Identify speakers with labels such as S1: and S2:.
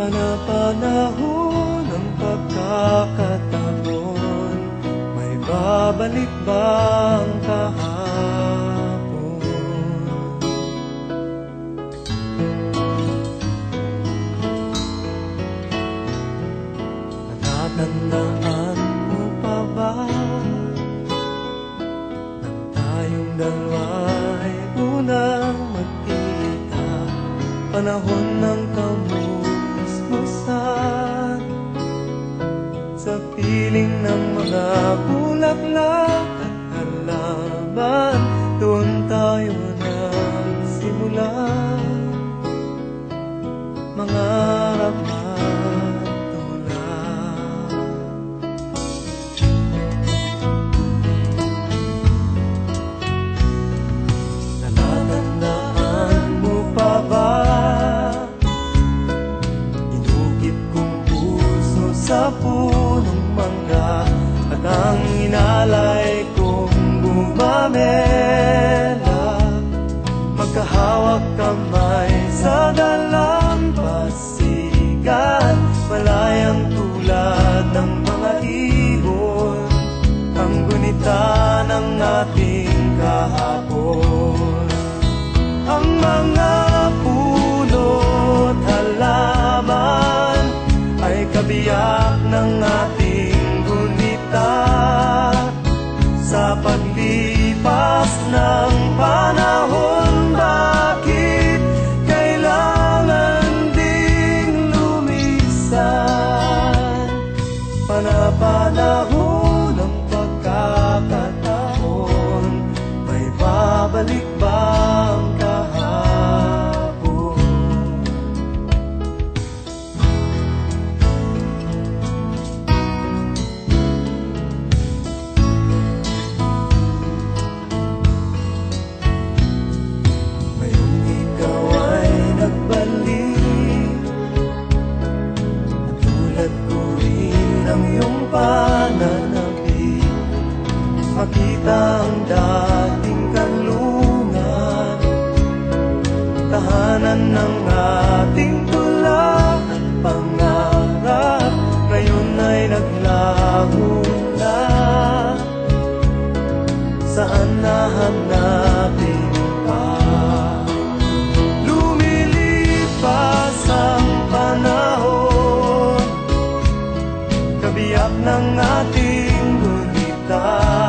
S1: Panapanahon ng pagkakataon, may babalik bang kahapon? Natatandaan mo pa ba nang tayong dalawa'y unang magkita? Panahon ng kamusmusan sa piling ng mga bulaklak at halaman, doon tayo nagsimula mangarap at tulad. Natatandaan mo pa ba sa punong mangga at ang inalay kong gumamela, magkahawak kamay sa dalampasigan, malayang tulad ng mga ibon, ang gunita ng ating kahapon. Ang mga puno't halaman ay kabiyak ng ating gunita sa paglipas ng panahon. Bakit kailangan ding lumisan? Panapanahon ng pagkakataon, may babalik bang kahapon? Pananapin, makita ang dating kanlungan, tahanan ng ating tula at pangarap, ngayon ay naglaho na. Saan nahanapin pa? Lumilipas ang panahon, kabiyak ng ating gunita.